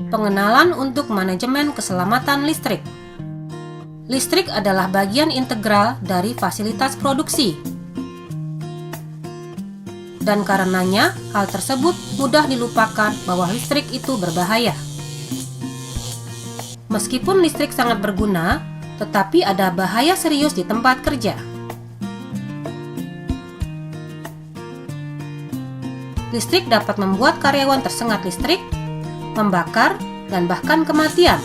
Pengenalan untuk manajemen keselamatan listrik. Listrik adalah bagian integral dari fasilitas produksi. Dan karenanya, hal tersebut mudah dilupakan bahwa listrik itu berbahaya. Meskipun listrik sangat berguna, tetapi ada bahaya serius di tempat kerja. Listrik dapat membuat karyawan tersengat listrik, membakar, dan bahkan kematian.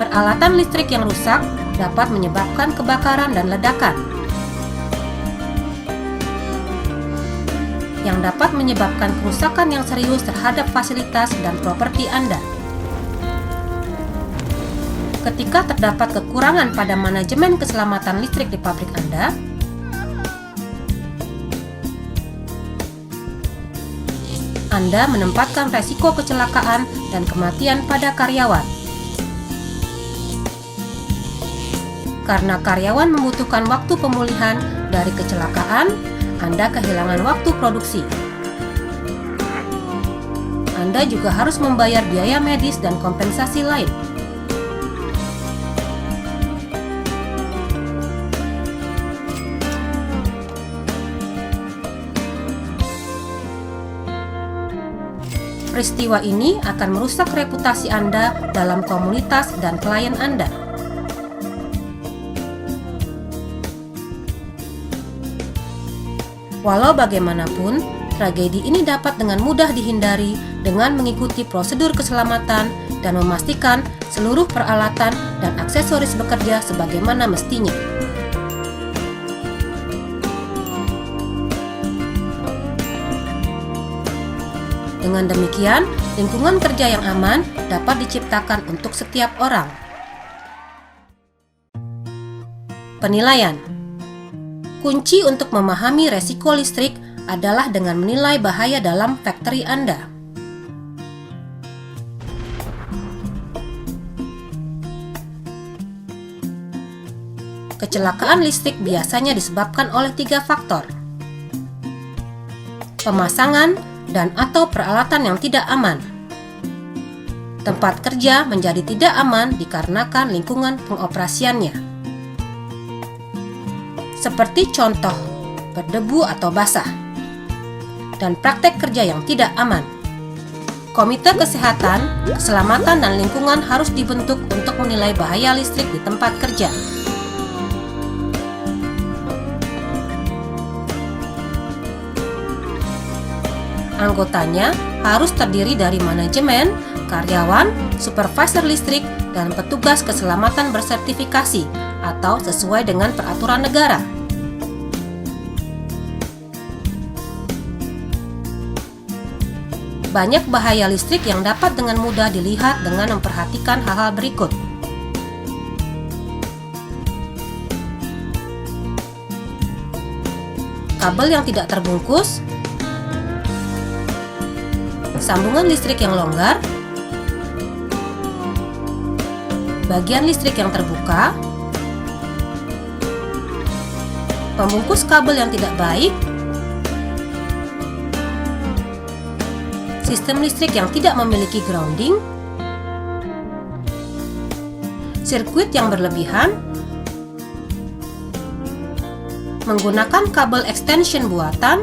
Peralatan listrik yang rusak dapat menyebabkan kebakaran dan ledakan, yang dapat menyebabkan kerusakan yang serius terhadap fasilitas dan properti Anda. Ketika terdapat kekurangan pada manajemen keselamatan listrik di pabrik Anda, Anda menempatkan resiko kecelakaan dan kematian pada karyawan. Karena karyawan membutuhkan waktu pemulihan dari kecelakaan, Anda kehilangan waktu produksi. Anda juga harus membayar biaya medis dan kompensasi lain. Peristiwa ini akan merusak reputasi Anda dalam komunitas dan klien Anda. Walau bagaimanapun, tragedi ini dapat dengan mudah dihindari dengan mengikuti prosedur keselamatan dan memastikan seluruh peralatan dan aksesoris bekerja sebagaimana mestinya. Dengan demikian, lingkungan kerja yang aman dapat diciptakan untuk setiap orang. Penilaian. Kunci untuk memahami resiko listrik adalah dengan menilai bahaya dalam factory Anda. Kecelakaan listrik biasanya disebabkan oleh 3 faktor: pemasangan dan/atau peralatan yang tidak aman. Tempat kerja menjadi tidak aman dikarenakan lingkungan pengoperasiannya. Seperti contoh, berdebu atau basah. Dan praktek kerja yang tidak aman. Komite Kesehatan, Keselamatan dan Lingkungan harus dibentuk untuk menilai bahaya listrik di tempat kerja. Anggotanya harus terdiri dari manajemen, karyawan, supervisor listrik, dan petugas keselamatan bersertifikasi atau sesuai dengan peraturan negara. Banyak bahaya listrik yang dapat dengan mudah dilihat dengan memperhatikan hal-hal berikut. Kabel yang tidak terbungkus, sambungan listrik yang longgar, bagian listrik yang terbuka, pembungkus kabel yang tidak baik, sistem listrik yang tidak memiliki grounding, sirkuit yang berlebihan, menggunakan kabel extension buatan,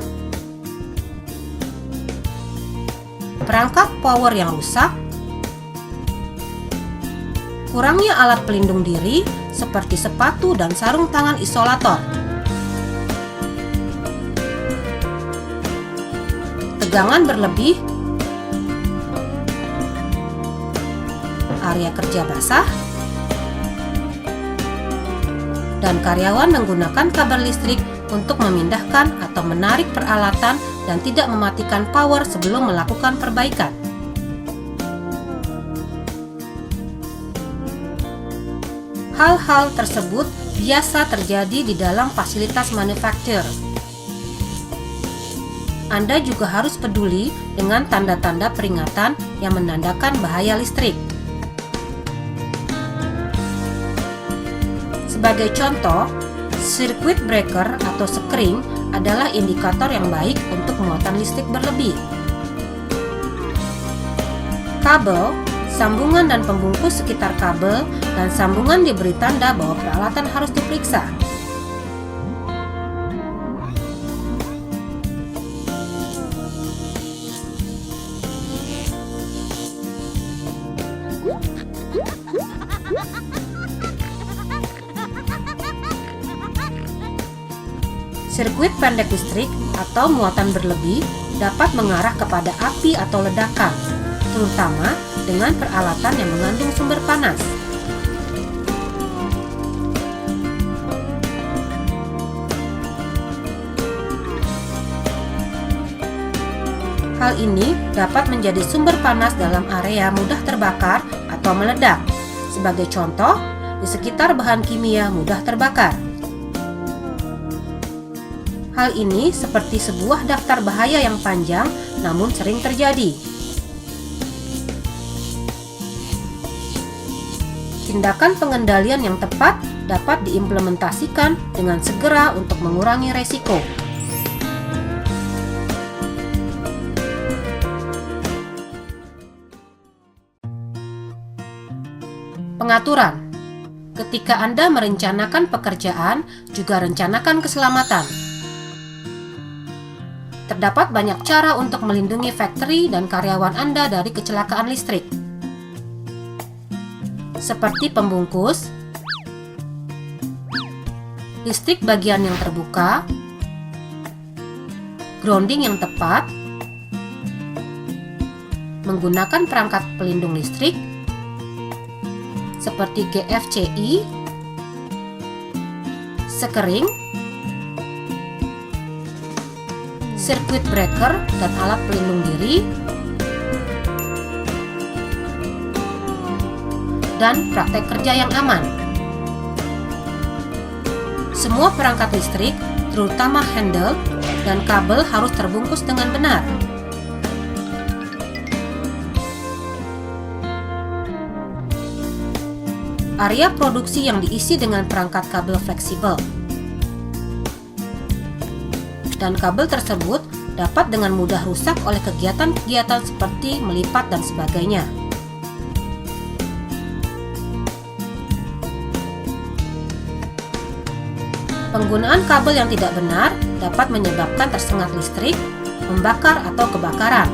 perangkat power yang rusak, kurangnya alat pelindung diri seperti sepatu dan sarung tangan isolator, tegangan berlebih, area kerja basah, dan karyawan menggunakan kabel listrik untuk memindahkan atau menarik peralatan dan tidak mematikan power sebelum melakukan perbaikan. Hal-hal tersebut biasa terjadi di dalam fasilitas manufaktur. Anda juga harus peduli dengan tanda-tanda peringatan yang menandakan bahaya listrik. Sebagai contoh, circuit breaker atau sekring adalah indikator yang baik untuk muatan listrik berlebih. Kabel, sambungan dan pembungkus sekitar kabel dan sambungan diberi tanda bahwa peralatan harus diperiksa. Sirkuit pendek listrik atau muatan berlebih dapat mengarah kepada api atau ledakan, terutama dengan peralatan yang mengandung sumber panas. Hal ini dapat menjadi sumber panas dalam area mudah terbakar atau meledak. Sebagai contoh, di sekitar bahan kimia mudah terbakar. Hal ini seperti sebuah daftar bahaya yang panjang, namun sering terjadi. Tindakan pengendalian yang tepat dapat diimplementasikan dengan segera untuk mengurangi resiko. Pengaturan. Ketika Anda merencanakan pekerjaan, juga rencanakan keselamatan. Terdapat banyak cara untuk melindungi factory dan karyawan Anda dari kecelakaan listrik. Seperti pembungkus, listrik bagian yang terbuka, grounding yang tepat, menggunakan perangkat pelindung listrik seperti GFCI, sekering, circuit breaker dan alat pelindung diri, dan praktek kerja yang aman. Semua perangkat listrik, terutama handle dan kabel, harus terbungkus dengan benar. Area produksi yang diisi dengan perangkat kabel fleksibel, dan kabel tersebut dapat dengan mudah rusak oleh kegiatan-kegiatan seperti melipat dan sebagainya. Penggunaan kabel yang tidak benar dapat menyebabkan tersengat listrik, membakar atau kebakaran.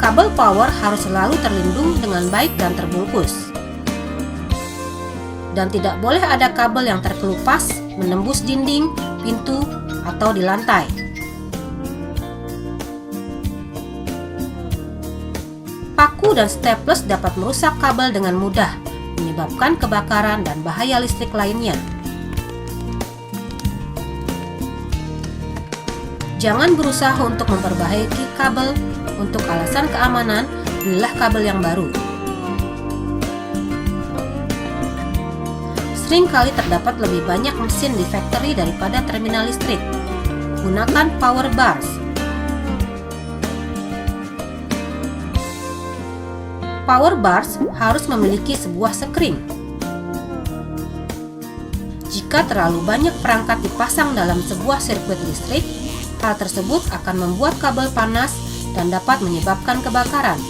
Kabel power harus selalu terlindung dengan baik dan terbungkus. Dan tidak boleh ada kabel yang terkelupas, menembus dinding, pintu, atau di lantai. Paku dan staples dapat merusak kabel dengan mudah, menyebabkan kebakaran dan bahaya listrik lainnya. Jangan berusaha untuk memperbaiki kabel. Untuk alasan keamanan, belilah kabel yang baru. Seringkali terdapat lebih banyak mesin di factory daripada terminal listrik. Gunakan power bars. Power bars harus memiliki sebuah sekring. Jika terlalu banyak perangkat dipasang dalam sebuah sirkuit listrik, hal tersebut akan membuat kabel panas dan dapat menyebabkan kebakaran.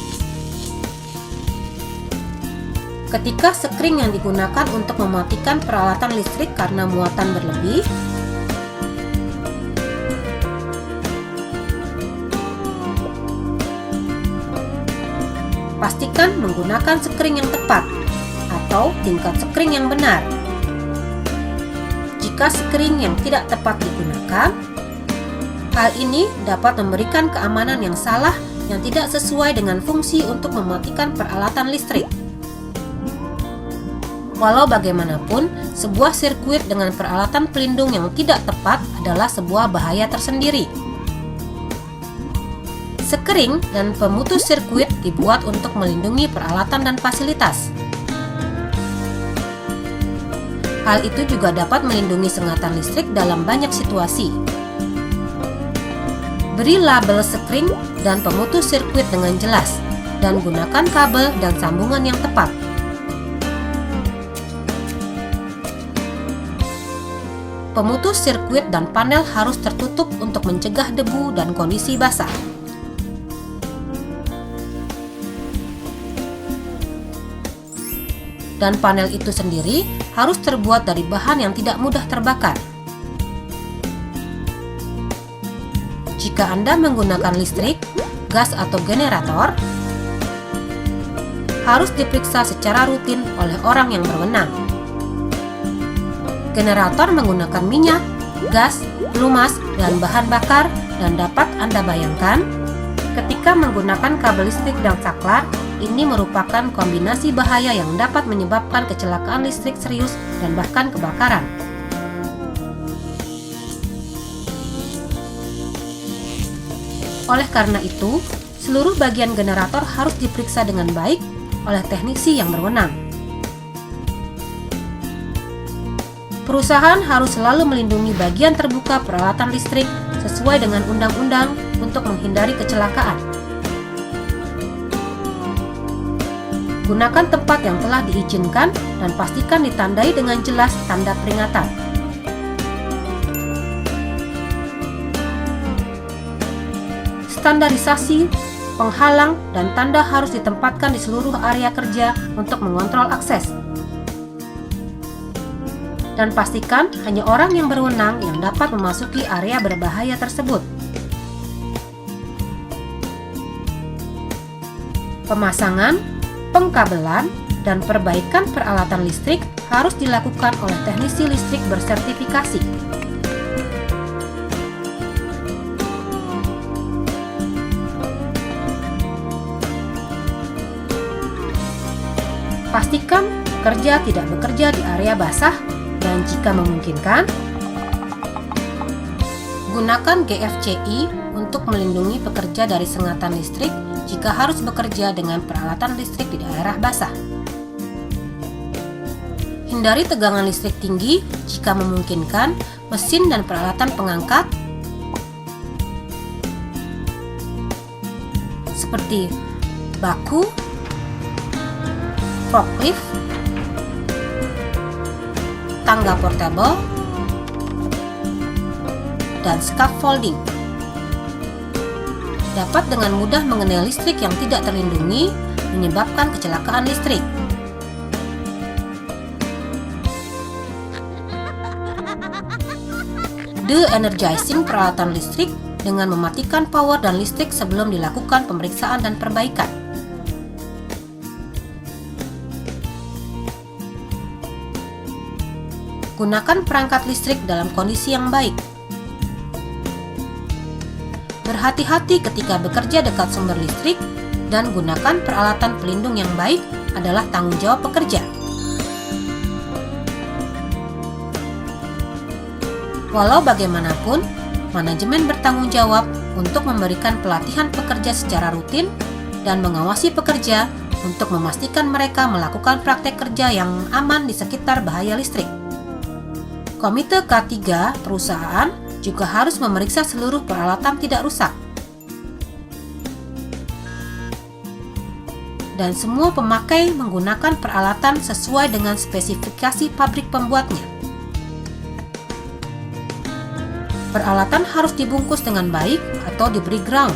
Ketika sekring yang digunakan untuk mematikan peralatan listrik karena muatan berlebih, pastikan menggunakan sekring yang tepat atau tingkat sekring yang benar. Jika sekring yang tidak tepat digunakan, hal ini dapat memberikan keamanan yang salah yang tidak sesuai dengan fungsi untuk mematikan peralatan listrik. Walau bagaimanapun, sebuah sirkuit dengan peralatan pelindung yang tidak tepat adalah sebuah bahaya tersendiri. Sekring dan pemutus sirkuit dibuat untuk melindungi peralatan dan fasilitas. Hal itu juga dapat melindungi sengatan listrik dalam banyak situasi. Beri label skring dan pemutus sirkuit dengan jelas, dan gunakan kabel dan sambungan yang tepat. Pemutus sirkuit dan panel harus tertutup untuk mencegah debu dan kondisi basah. Dan panel itu sendiri harus terbuat dari bahan yang tidak mudah terbakar. Jika Anda menggunakan listrik, gas atau generator, harus diperiksa secara rutin oleh orang yang berwenang. Generator menggunakan minyak, gas, pelumas, dan bahan bakar, dan dapat Anda bayangkan, ketika menggunakan kabel listrik dan saklar, ini merupakan kombinasi bahaya yang dapat menyebabkan kecelakaan listrik serius dan bahkan kebakaran. Oleh karena itu, seluruh bagian generator harus diperiksa dengan baik oleh teknisi yang berwenang. Perusahaan harus selalu melindungi bagian terbuka peralatan listrik sesuai dengan undang-undang untuk menghindari kecelakaan. Gunakan tempat yang telah diizinkan dan pastikan ditandai dengan jelas tanda peringatan. Standarisasi, penghalang, dan tanda harus ditempatkan di seluruh area kerja untuk mengontrol akses. Dan pastikan hanya orang yang berwenang yang dapat memasuki area berbahaya tersebut. Pemasangan, pengkabelan, dan perbaikan peralatan listrik harus dilakukan oleh teknisi listrik bersertifikasi. Pastikan pekerja tidak bekerja di area basah dan jika memungkinkan, gunakan GFCI untuk melindungi pekerja dari sengatan listrik jika harus bekerja dengan peralatan listrik di daerah basah. Hindari tegangan listrik tinggi jika memungkinkan, mesin dan peralatan pengangkat seperti baku, forklift, tangga portable, dan scaffolding dapat dengan mudah mengenai listrik yang tidak terlindungi, menyebabkan kecelakaan listrik. De-energizing peralatan listrik dengan mematikan power dan listrik sebelum dilakukan pemeriksaan dan perbaikan. Gunakan perangkat listrik dalam kondisi yang baik. Berhati-hati ketika bekerja dekat sumber listrik dan gunakan peralatan pelindung yang baik adalah tanggung jawab pekerja. Walau bagaimanapun, manajemen bertanggung jawab untuk memberikan pelatihan pekerja secara rutin dan mengawasi pekerja untuk memastikan mereka melakukan praktek kerja yang aman di sekitar bahaya listrik. Komite K3 perusahaan juga harus memeriksa seluruh peralatan tidak rusak. Dan semua pemakai menggunakan peralatan sesuai dengan spesifikasi pabrik pembuatnya. Peralatan harus dibungkus dengan baik atau diberi ground.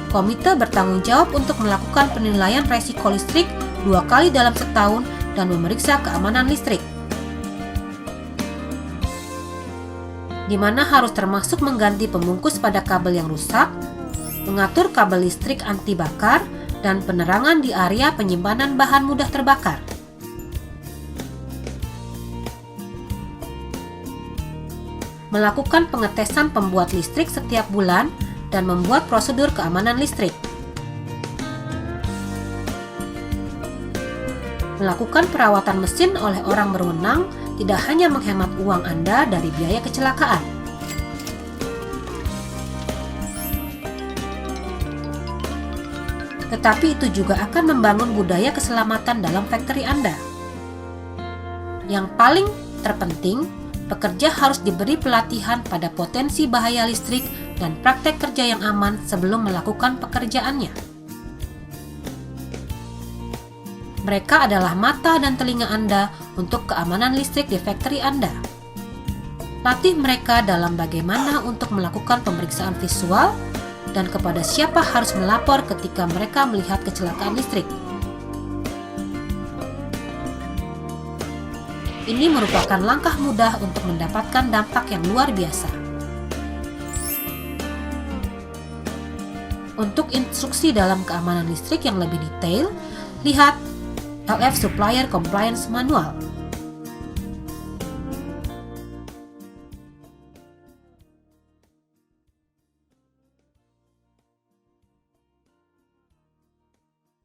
Komite bertanggung jawab untuk melakukan penilaian resiko listrik 2 kali dalam setahun dan memeriksa keamanan listrik, di mana harus termasuk mengganti pembungkus pada kabel yang rusak, mengatur kabel listrik anti bakar, dan penerangan di area penyimpanan bahan mudah terbakar. Melakukan pengetesan pembuat listrik setiap bulan dan membuat prosedur keamanan listrik. Melakukan perawatan mesin oleh orang berwenang tidak hanya menghemat uang Anda dari biaya kecelakaan. Tetapi itu juga akan membangun budaya keselamatan dalam factory Anda. Yang paling terpenting, Pekerja harus diberi pelatihan pada potensi bahaya listrik dan praktek kerja yang aman sebelum melakukan pekerjaannya. Mereka adalah mata dan telinga Anda untuk keamanan listrik di factory Anda. Latih mereka dalam bagaimana untuk melakukan pemeriksaan visual dan kepada siapa harus melapor ketika mereka melihat kecelakaan listrik. Ini merupakan langkah mudah untuk mendapatkan dampak yang luar biasa. Untuk instruksi dalam keamanan listrik yang lebih detail, lihat LF Supplier Compliance Manual.